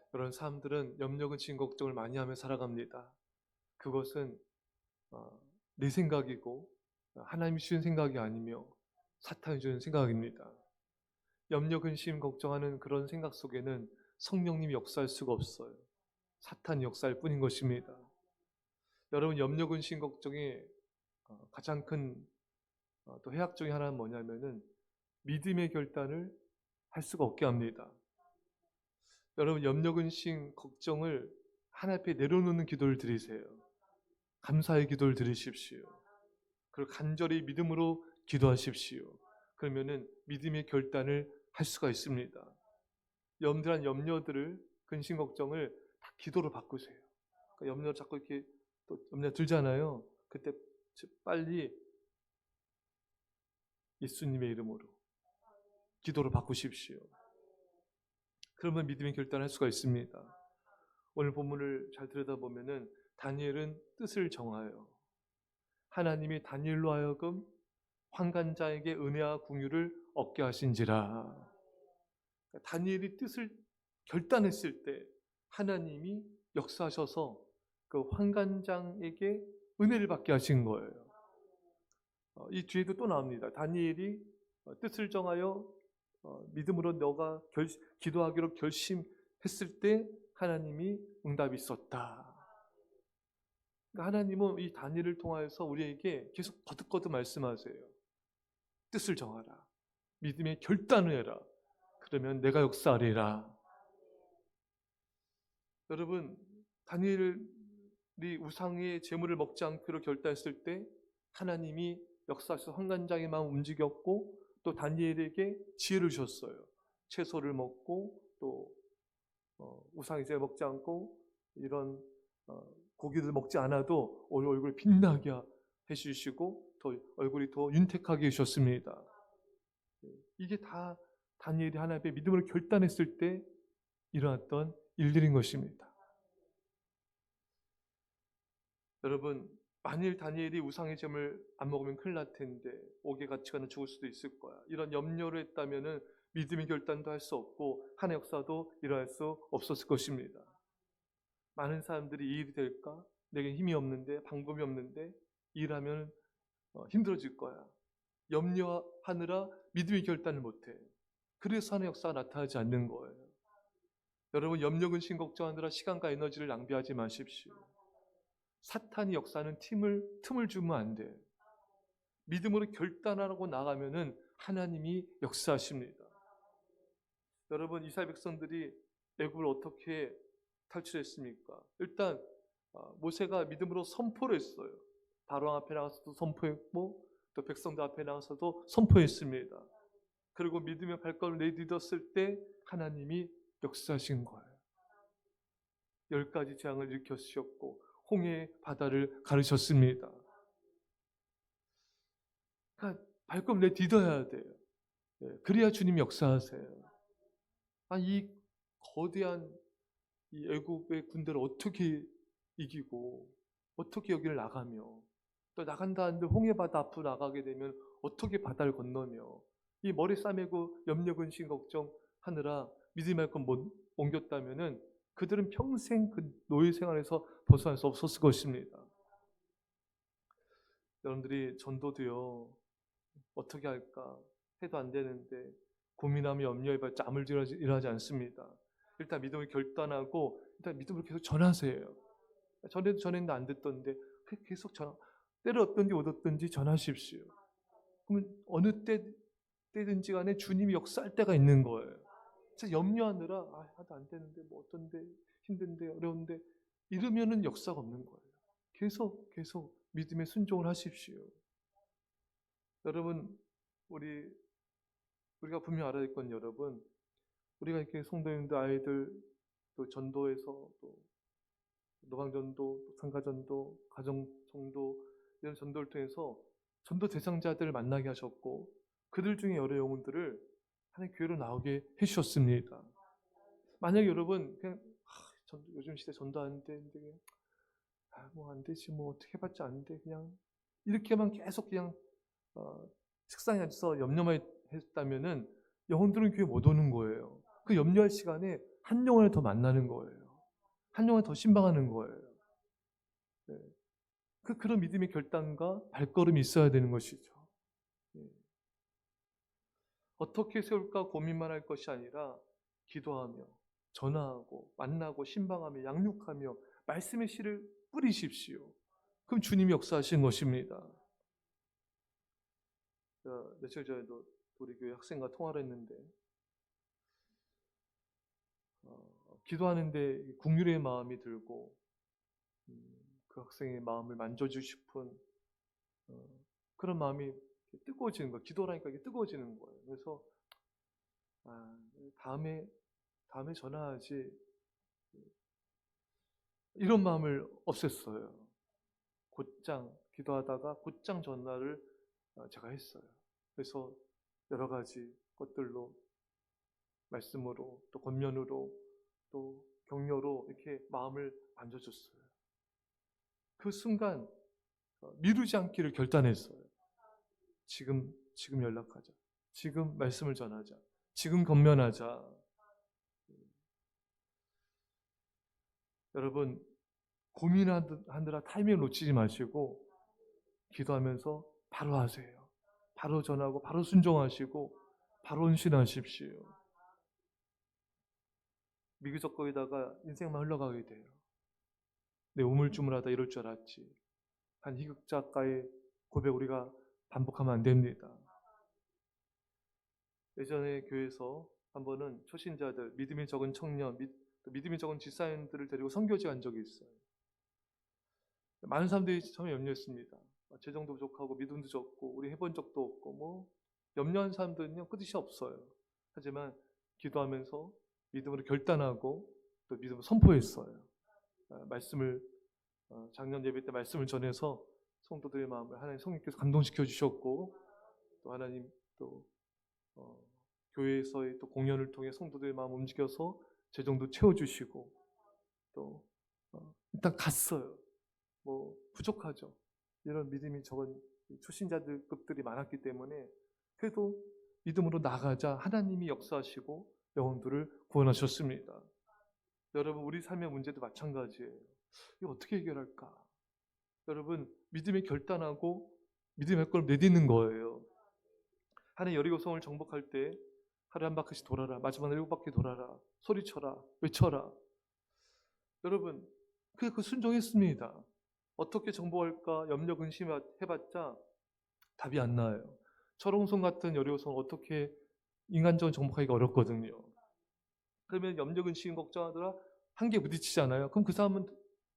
그런 사람들은 염려, 근심, 걱정을 많이 하며 살아갑니다. 그것은 내 생각이고 하나님이 주신 생각이 아니며 사탄이 주는 생각입니다. 염려, 근심, 걱정하는 그런 생각 속에는 성령님이 역사할 수가 없어요. 사탄이 역사할 뿐인 것입니다. 여러분, 염려, 근심, 걱정의 가장 큰 또 해악 중에 하나는 뭐냐면은 믿음의 결단을 할 수가 없게 합니다. 여러분, 염려, 근심, 걱정을 하나님 앞에 내려놓는 기도를 드리세요. 감사의 기도를 드리십시오. 그리고 간절히 믿음으로 기도하십시오. 그러면은 믿음의 결단을 할 수가 있습니다. 염려한 염려들을, 근심, 걱정을 다 기도로 바꾸세요. 그러니까 염려 자꾸 이렇게 또 염려 들잖아요. 그때 빨리 예수님의 이름으로 기도로 바꾸십시오. 그러면 믿음의 결단을 할 수가 있습니다. 오늘 본문을 잘 들여다보면은 다니엘은 뜻을 정하여 하나님이 다니엘로 하여금 환관자에게 은혜와 궁유를 얻게 하신지라. 다니엘이 뜻을 결단했을 때 하나님이 역사하셔서 그 환관장에게 은혜를 받게 하신 거예요. 이 뒤에도 또 나옵니다. 다니엘이 뜻을 정하여 믿음으로 너가 기도하기로 결심했을 때 하나님이 응답이 있었다. 그러니까 하나님은 이 다니엘을 통하여서 우리에게 계속 거듭거듭 말씀하세요. 뜻을 정하라. 믿음의 결단을 해라. 그러면 내가 역사하리라. 여러분, 다니엘이 우상의 제물을 먹지 않기로 결단했을 때 하나님이 역사에서 환관장의 마음 움직였고 또 다니엘에게 지혜를 주셨어요. 채소를 먹고 또 우상의 제물 먹지 않고 이런 고기를 먹지 않아도 얼굴이 빛나게 해주시고 더 얼굴이 더 윤택하게 해주셨습니다. 이게 다 다니엘이 하나님 앞에 믿음으로 결단했을 때 일어났던 일들인 것입니다. 여러분, 만일 다니엘이 우상의 제물 안 먹으면 큰일 날 텐데 옥에 갇히거나 죽을 수도 있을 거야. 이런 염려를 했다면은 믿음의 결단도 할 수 없고 하나님의 역사도 일어날 수 없었을 것입니다. 많은 사람들이 이 일이 될까? 내게 힘이 없는데 방법이 없는데 일하면 힘들어질 거야. 염려하느라 믿음의 결단을 못해. 그래서 하나님의 역사가 나타나지 않는 거예요. 여러분, 염려, 근심, 걱정하느라 시간과 에너지를 낭비하지 마십시오. 사탄이 역사하는 틈을 주면 안 돼. 믿음으로 결단하고 나가면은 하나님이 역사하십니다. 여러분, 이스라엘 백성들이 애굽을 어떻게 탈출했습니까? 일단 모세가 믿음으로 선포를 했어요. 바로 앞에 나가서도 선포했고 또 백성들 앞에 나가서도 선포했습니다. 그리고 믿음의 발걸음을 내딛었을 때 하나님이 역사하신 거예요. 10가지 재앙을 일으키셨고 홍해 바다를 가르셨습니다. 그러니까 발걸음 내딛어야 돼요. 그래야 주님이 역사하세요. 이 거대한 이 애굽의 군대를 어떻게 이기고 어떻게 여기를 나가며 또 나간다 하는데 홍해 바다 앞으로 나가게 되면 어떻게 바다를 건너며 이 머리 싸매고 염려 근심 걱정하느라 믿음의 건 못 옮겼다면은 그들은 평생 그 노예 생활에서 벗어날 수 없었을 것입니다. 여러분들이 전도도요 어떻게 할까 해도 안 되는데 고민하며 염려해봤자 아무 일하지 않습니다. 일단 믿음을 결단하고 일단 믿음을 계속 전하세요. 전했는데 안 듣던데 계속 때를 얻든지 못 얻든지 전하십시오. 그러면 어느 때든지 간에 주님이 역사할 때가 있는 거예요. 진짜 염려하느라 하도 안 되는데 뭐 어떤데 힘든데 어려운데 이러면은 역사가 없는 거예요. 계속 믿음에 순종을 하십시오. 여러분, 우리가 분명히 알아야 될 건 여러분, 우리가 이렇게 성도님들 아이들 또 전도에서 또 노방전도, 상가전도, 가정전도 이런 전도를 통해서 전도 대상자들을 만나게 하셨고 그들 중에 여러 영혼들을 하나님 교회로 나오게 해주셨습니다. 만약에 여러분 그냥 요즘 시대 전도 안 되는데 그냥 뭐 안 되지 뭐 어떻게 해봤자 안 돼 그냥 이렇게만 계속 그냥 책상에 앉아서 염려만 했다면은 영혼들은 교회 못 오는 거예요. 그 염려할 시간에 한 영혼을 더 만나는 거예요. 한 영혼을 더 신방하는 거예요. 네. 그런 믿음의 결단과 발걸음이 있어야 되는 것이죠. 네. 어떻게 세울까 고민만 할 것이 아니라 기도하며 전화하고 만나고 신방하며 양육하며 말씀의 씨를 뿌리십시오. 그럼 주님이 역사하신 것입니다. 며칠 전에도 우리 교회 학생과 통화를 했는데 기도하는데 국률의 마음이 들고 그 학생의 마음을 만져주고 싶은 그런 마음이 뜨거워지는 거예요. 기도하니까 이게 뜨거워지는 거예요. 그래서 다음에 전화하지 이런 마음을 없앴어요. 곧장 기도하다가 곧장 전화를 제가 했어요. 그래서 여러 가지 것들로 말씀으로 또 권면으로 또 격려로 이렇게 마음을 만져줬어요. 그 순간 미루지 않기를 결단했어요. 지금 연락하자. 지금 말씀을 전하자. 지금 권면하자. 여러분 고민하느라 타이밍을 놓치지 마시고 기도하면서 바로 하세요. 바로 전하고 바로 순종하시고 바로 헌신하십시오. 미기적 거리다가 인생만 흘러가게 돼요. 내 우물쭈물하다 이럴 줄 알았지. 한 희극 작가의 고백 우리가 반복하면 안 됩니다. 예전에 교회에서 한 번은 초신자들, 믿음이 적은 청년, 믿음이 적은 집사님들을 데리고 선교지 간 적이 있어요. 많은 사람들이 처음에 염려했습니다. 재정도 부족하고 믿음도 적고 우리 해본 적도 없고 뭐 염려한 사람들은요 끝이 없어요. 하지만 기도하면서 믿음으로 결단하고 또 믿음을 선포했어요. 말씀을 작년 예배 때 말씀을 전해서 성도들의 마음을 하나님 성령께서 감동시켜 주셨고 또 하나님 또 교회에서의 또 공연을 통해 성도들의 마음 움직여서 재정도 채워주시고 또 일단 갔어요. 뭐 부족하죠. 이런 믿음이 적은 초신자들급들이 많았기 때문에 그래도 믿음으로 나가자 하나님이 역사하시고 영혼들을 구원하셨습니다. 여러분 우리 삶의 문제도 마찬가지예요. 이거 어떻게 해결할까? 여러분 믿음에 결단하고 믿음의 걸 내딛는 거예요. 하나님 여리고성을 정복할 때 하루에 한 바퀴씩 돌아라. 마지막 7바퀴 돌아라. 소리쳐라. 외쳐라. 여러분 그 순종했습니다. 어떻게 정복할까 염려 근심해봤자 답이 안 나와요. 철옹성 같은 여리고성을 어떻게 인간적으로 정복하기가 어렵거든요. 그러면 염려 근심 걱정하더라 한계에 부딪히잖아요. 그럼 그 사람은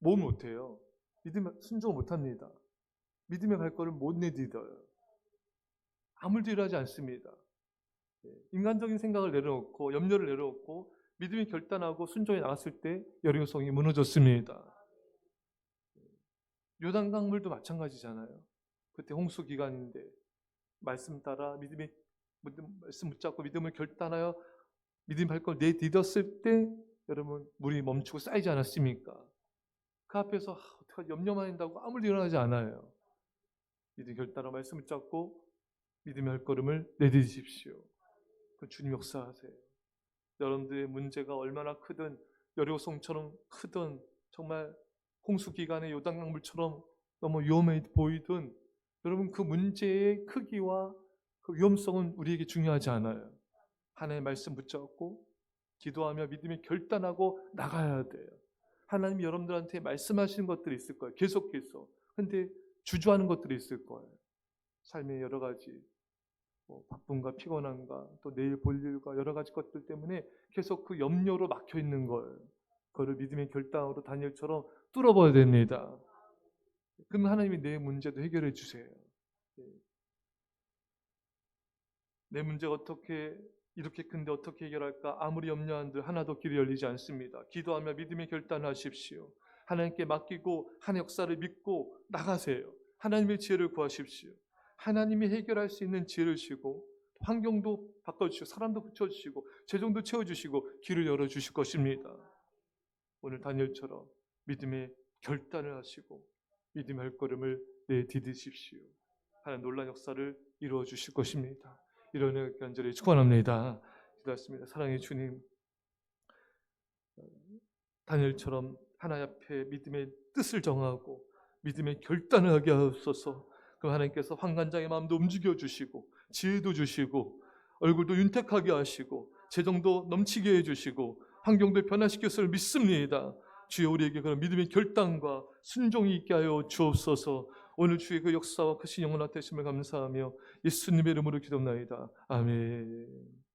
뭘 못해요? 믿음에 순종을 못합니다. 믿음의 발걸음을 못 내딛어요. 아무 일도 일하지 않습니다. 인간적인 생각을 내려놓고 염려를 내려놓고 믿음이 결단하고 순종에 나갔을 때 여리고성이 무너졌습니다. 요단강물도 마찬가지잖아요. 그때 홍수 기간인데 말씀 따라 말씀 붙잡고 믿음을 결단하여 믿음 발걸음을 내딛었을 때 여러분 물이 멈추고 쌓이지 않았습니까? 그 앞에서 어떻게 염려만 한다고 아무 일 일어나지 않아요. 믿음 결단하고 말씀 붙잡고 믿음의 발걸음을 내딛으십시오. 그 주님 역사하세요. 여러분들의 문제가 얼마나 크든 여리고성처럼 크든 정말 홍수 기간의 요단강물처럼 너무 위험해 보이든 여러분 그 문제의 크기와 그 위험성은 우리에게 중요하지 않아요. 하나님의 말씀 붙잡고 기도하며 믿음이 결단하고 나가야 돼요. 하나님이 여러분들한테 말씀하시는 것들이 있을 거예요. 계속해서. 근데 주저하는 것들이 있을 거예요. 삶의 여러 가지 바쁨과 피곤함과 또 내일 볼 일과 여러 가지 것들 때문에 계속 그 염려로 막혀 있는 거예요. 그거를 믿음의 결단으로 다니엘처럼 뚫어버려야 됩니다. 그러면 하나님이 내 문제도 해결해 주세요. 내 문제가 이렇게 큰데 어떻게 해결할까? 아무리 염려한들 하나도 길이 열리지 않습니다. 기도하며 믿음의 결단하십시오. 하나님께 맡기고 하나님의 역사를 믿고 나가세요. 하나님의 지혜를 구하십시오. 하나님이 해결할 수 있는 지혜를 주시고 환경도 바꿔주시고 사람도 붙여주시고 재정도 채워주시고 길을 열어주실 것입니다. 오늘 다니엘처럼 믿음의 결단을 하시고 믿음의 발걸음을 내디디십시오. 하나님 놀라운 역사를 이루어 주실 것입니다. 이런 간절히 축원합니다. 기도했습니다. 사랑의 주님, 다니엘처럼 하나님 앞에 믿음의 뜻을 정하고 믿음의 결단을 하게 하옵소서. 그 하나님께서 환관장의 마음도 움직여 주시고 지혜도 주시고 얼굴도 윤택하게 하시고 재정도 넘치게 해주시고 환경도 변화시켰을 믿습니다. 주여 우리에게 그런 믿음의 결단과 순종이 있게 하여 주옵소서. 오늘 주의 그 역사와 크신 영원한 되심을 감사하며 예수님의 이름으로 기도합나이다. 아멘.